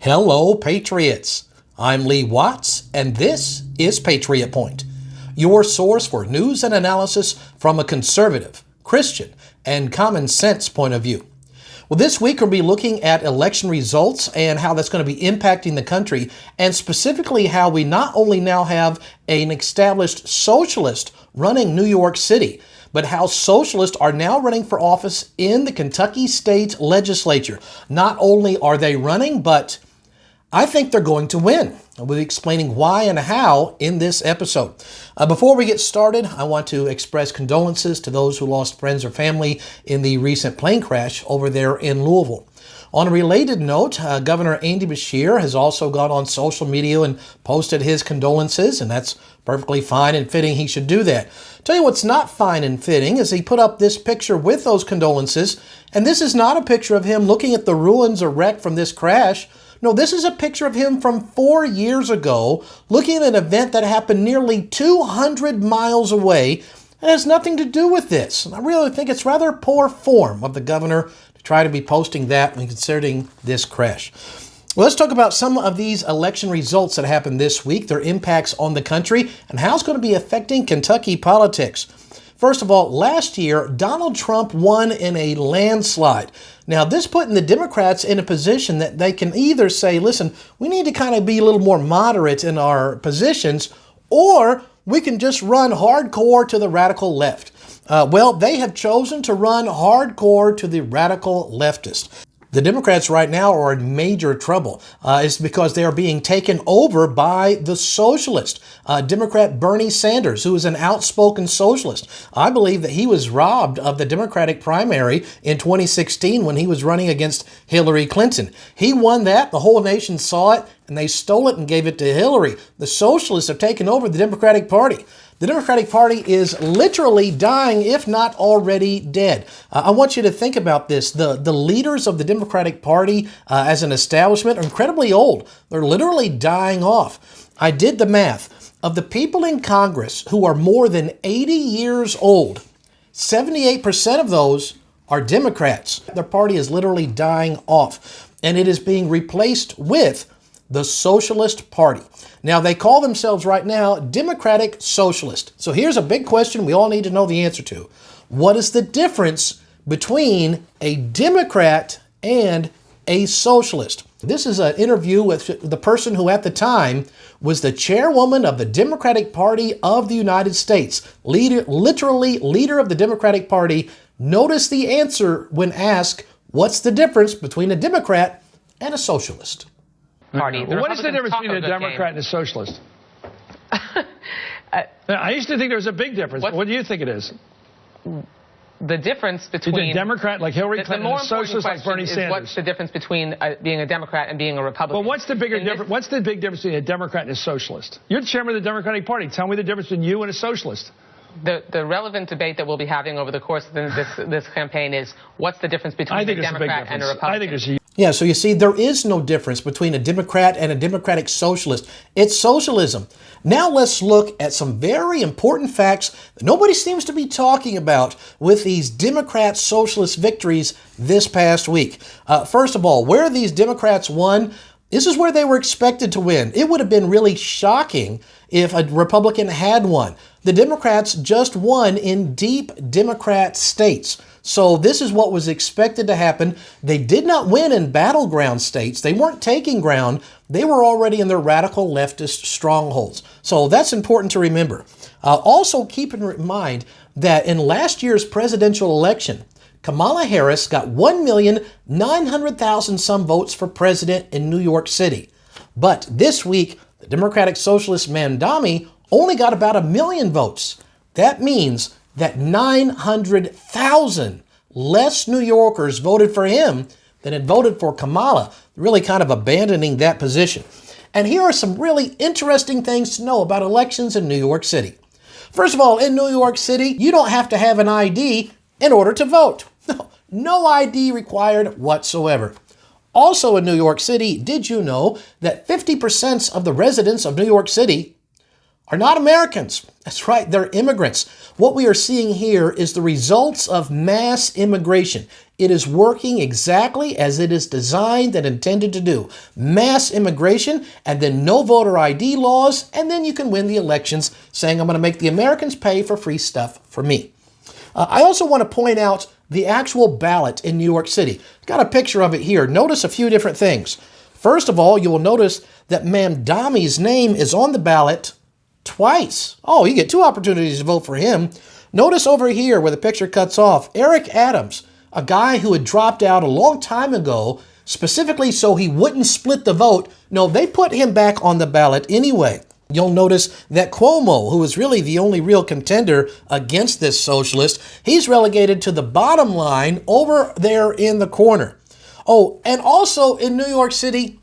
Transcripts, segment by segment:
Hello, Patriots. I'm Lee Watts, and this is Patriot Point, your source for news and analysis from a conservative, Christian, and common sense point of view. Well, this week we'll be looking at election results and how that's going to be impacting the country, and specifically how we not only now have an established socialist running New York City, but how socialists are now running for office in the Kentucky state legislature. Not only are they running, but I think they're going to win. We'll be explaining why and how in this episode. Before we get started, I want to express condolences to those who lost friends or family in the recent plane crash over there in Louisville. On a related note, Governor Andy Beshear has also gone on social media and posted his condolences, and that's perfectly fine and fitting. He should do that. Tell you what's not fine and fitting is he put up this picture with those condolences, and this is not a picture of him looking at the ruins or wreck from this crash. No, this is a picture of him from 4 years ago, looking at an event that happened nearly 200 miles away and has nothing to do with this. And I really think it's rather poor form of the governor to try to be posting that when considering this crash. Well, let's talk about some of these election results that happened this week, their impacts on the country, and how it's going to be affecting Kentucky politics. First of all, last year, Donald Trump won in a landslide. Now, this put the Democrats in a position that they can either say, listen, we need to kind of be a little more moderate in our positions, or we can just run hardcore to the radical left. Well, they have chosen to run hardcore to the radical leftist. The Democrats right now are in major trouble. It's because they are being taken over by the socialist. Democrat Bernie Sanders, who is an outspoken socialist. I believe that he was robbed of the Democratic primary in 2016 when he was running against Hillary Clinton. He won that. The whole nation saw it, and they stole it and gave it to Hillary. The socialists have taken over the Democratic Party. The Democratic Party is literally dying, if not already dead. I want you to think about this. The leaders of the Democratic Party as an establishment are incredibly old. They're literally dying off. I did the math. Of the people in Congress who are more than 80 years old, 78% of those are Democrats. Their party is literally dying off, and it is being replaced with the Socialist Party. Now, they call themselves right now Democratic Socialist. So here's a big question we all need to know the answer to. What is the difference between a Democrat and a socialist? This is an interview with the person who at the time was the chairwoman of the Democratic Party of the United States. Literally leader of the Democratic Party. Notice the answer when asked, what's the difference between a Democrat and a socialist? Party. Well, what is the difference between a Democrat and a socialist? I used to think there was a big difference. What do you think it is? The difference between... You think Democrat like Hillary Clinton and a socialist like Bernie Sanders? What's the difference between being a Democrat and being a Republican? Well, what's the big difference between a Democrat and a socialist? You're the chairman of the Democratic Party. Tell me the difference between you and a socialist. The relevant debate that we'll be having over the course of this campaign is what's the difference between a Democrat and a Republican? I think there's a Yeah, so you see, there is no difference between a Democrat and a Democratic Socialist. It's socialism. Now let's look at some very important facts that nobody seems to be talking about with these Democrat Socialist victories this past week. First of all, where these Democrats won, this is where they were expected to win. It would have been really shocking if a Republican had won. The Democrats just won in deep Democrat states. So this is what was expected to happen. They did not win in battleground states. They weren't taking ground. They were already in their radical leftist strongholds. So that's important to remember. Also keep in mind that in last year's presidential election, Kamala Harris got 1,900,000 some votes for president in New York City. But this week, the Democratic Socialist Mamdani only got about 1 million votes. That means that 900,000 less New Yorkers voted for him than had voted for Kamala, really kind of abandoning that position. And here are some really interesting things to know about elections in New York City. First of all, in New York City, you don't have to have an ID in order to vote. No ID required whatsoever. Also in New York City, did you know that 50% of the residents of New York City are not Americans. That's right, they're immigrants. What we are seeing here is the results of mass immigration. It is working exactly as it is designed and intended to do. Mass immigration, and then no voter ID laws, and then you can win the elections saying, I'm going to make the Americans pay for free stuff for me. I also want to point out the actual ballot in New York City. Got a picture of it here. Notice a few different things. First of all, you will notice that Mamdami's name is on the ballot twice. Oh, you get two opportunities to vote for him. Notice over here where the picture cuts off, Eric Adams, a guy who had dropped out a long time ago, specifically so he wouldn't split the vote. No, they put him back on the ballot anyway. You'll notice that Cuomo, who is really the only real contender against this socialist, he's relegated to the bottom line over there in the corner. Oh, and also in New York City,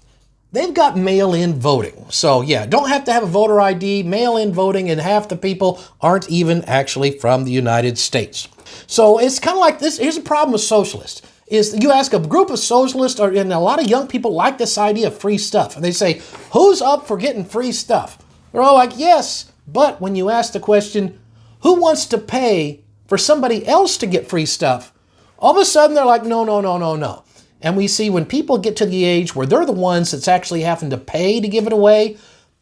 they've got mail-in voting. So yeah, don't have to have a voter ID, mail-in voting, and half the people aren't even actually from the United States. So it's kind of like this. Here's a problem with socialists. Is you ask a group of socialists, and a lot of young people like this idea of free stuff. And they say, who's up for getting free stuff? They're all like, yes. But when you ask the question, who wants to pay for somebody else to get free stuff? All of a sudden, they're like, no, no, no, no, no. And we see when people get to the age where they're the ones that's actually having to pay to give it away,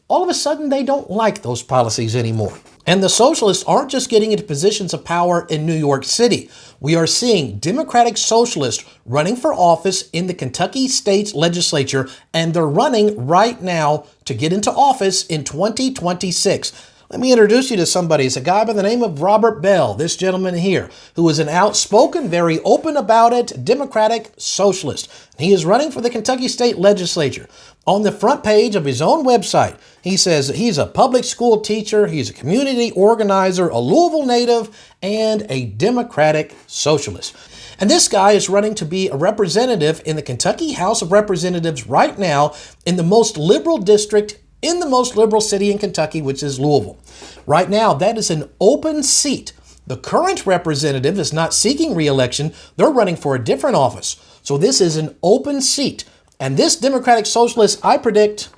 all of a sudden they don't like those policies anymore. And the socialists aren't just getting into positions of power in New York City. We are seeing Democratic socialists running for office in the Kentucky State Legislature, and they're running right now to get into office in 2026. Let me introduce you to somebody. It's a guy by the name of Robert Bell, this gentleman here, who is an outspoken, very open about it, Democratic socialist. He is running for the Kentucky State Legislature. On the front page of his own website, he says he's a public school teacher, he's a community organizer, a Louisville native, and a Democratic socialist. And this guy is running to be a representative in the Kentucky House of Representatives right now in the most liberal district in the most liberal city in Kentucky, which is Louisville. Right now, that is an open seat. The current representative is not seeking re-election. They're running for a different office. So this is an open seat. And this Democratic Socialist, I predict,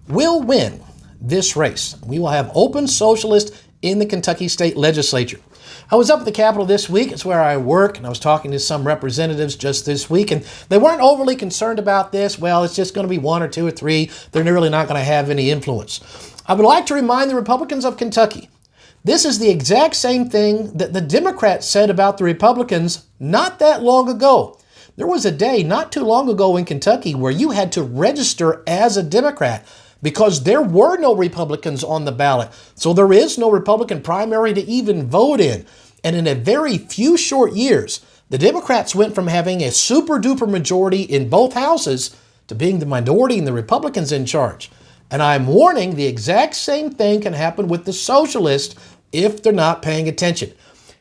will win this race. We will have open socialist in the Kentucky State Legislature. I was up at the Capitol this week. It's where I work, and I was talking to some representatives just this week, and they weren't overly concerned about this. Well, it's just going to be one or two or three. They're really not going to have any influence. I would like to remind the Republicans of Kentucky, this is the exact same thing that the Democrats said about the Republicans not that long ago. There was a day not too long ago in Kentucky where you had to register as a Democrat because there were no Republicans on the ballot. So there is no Republican primary to even vote in. And in a very few short years, the Democrats went from having a super duper majority in both houses to being the minority and the Republicans in charge. And I'm warning the exact same thing can happen with the socialists if they're not paying attention.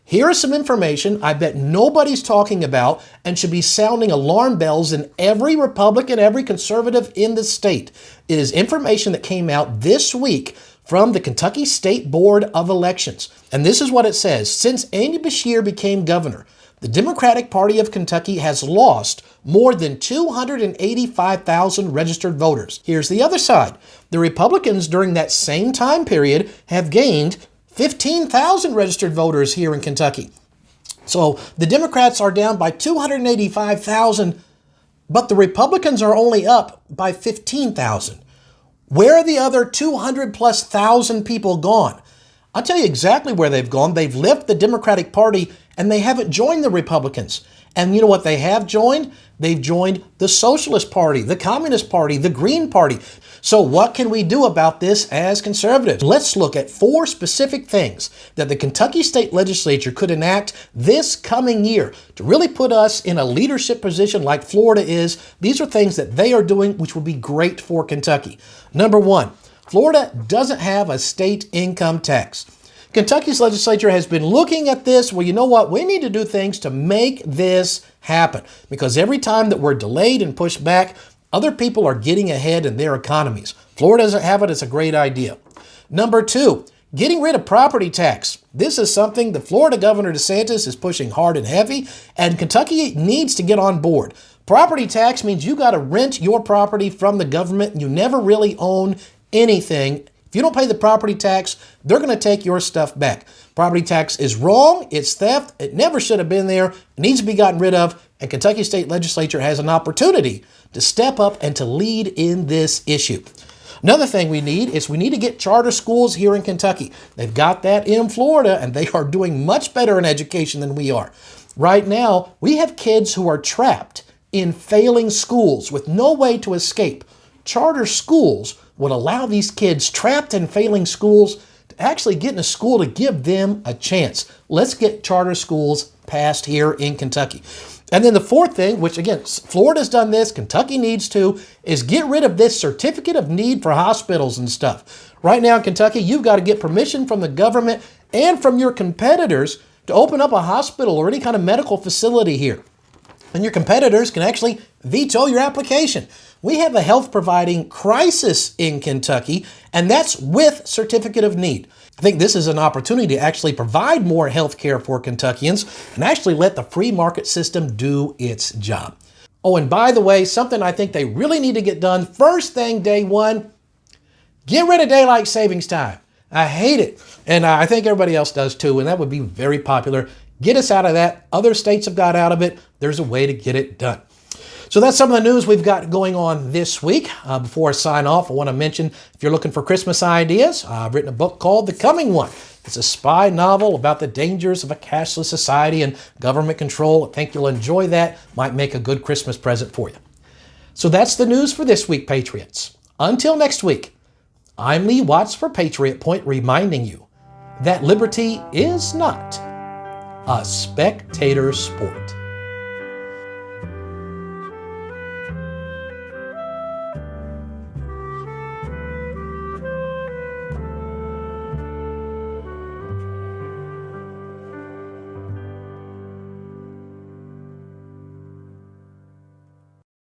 Here is some information I bet nobody's talking about and should be sounding alarm bells in every Republican, every conservative in the state. It is information that came out this week from the Kentucky State Board of Elections. And this is what it says. Since Andy Beshear became governor, the Democratic Party of Kentucky has lost more than 285,000 registered voters. Here's the other side. The Republicans during that same time period have gained 15,000 registered voters here in Kentucky. So the Democrats are down by 285,000, but the Republicans are only up by 15,000. Where are the other 200,000+ people gone? I'll tell you exactly where they've gone. They've left the Democratic Party and they haven't joined the Republicans. And you know what they have joined? They've joined the Socialist Party, the Communist Party, the Green Party. So what can we do about this as conservatives? Let's look at 4 specific things that the Kentucky State Legislature could enact this coming year to really put us in a leadership position like Florida is. These are things that they are doing which will be great for Kentucky. Number 1, Florida doesn't have a state income tax. Kentucky's legislature has been looking at this. Well, you know what? We need to do things to make this happen because every time that we're delayed and pushed back, other people are getting ahead in their economies. Florida doesn't have it. It's a great idea. Number 2, getting rid of property tax. This is something the Florida Governor DeSantis is pushing hard and heavy, and Kentucky needs to get on board. Property tax means you got to rent your property from the government and you never really own anything If you don't pay the property tax, they're going to take your stuff back. Property tax is wrong. It's theft. It never should have been there. It needs to be gotten rid of. And Kentucky State Legislature has an opportunity to step up and to lead in this issue. Another thing we need to get charter schools here in Kentucky. They've got that in Florida, and they are doing much better in education than we are. Right now, we have kids who are trapped in failing schools with no way to escape. Charter schools would allow these kids trapped in failing schools to actually get in a school to give them a chance. Let's get charter schools passed here in Kentucky. And then the fourth thing, which again, Florida's done this, Kentucky needs to, is get rid of this certificate of need for hospitals and stuff. Right now in Kentucky, you've got to get permission from the government and from your competitors to open up a hospital or any kind of medical facility here. And your competitors can actually veto your application. We have a health providing crisis in Kentucky, and that's with certificate of need. I think this is an opportunity to actually provide more health care for Kentuckians and actually let the free market system do its job. Oh, and by the way, something I think they really need to get done first thing day one, get rid of daylight savings time. I hate it. And I think everybody else does too, and that would be very popular. Get us out of that. Other states have got out of it. There's a way to get it done. So that's some of the news we've got going on this week. Before I sign off, I want to mention, if you're looking for Christmas ideas, I've written a book called The Coming One. It's a spy novel about the dangers of a cashless society and government control. I think you'll enjoy that. Might make a good Christmas present for you. So that's the news for this week, Patriots. Until next week, I'm Lee Watts for Patriot Point, reminding you that liberty is not a spectator sport.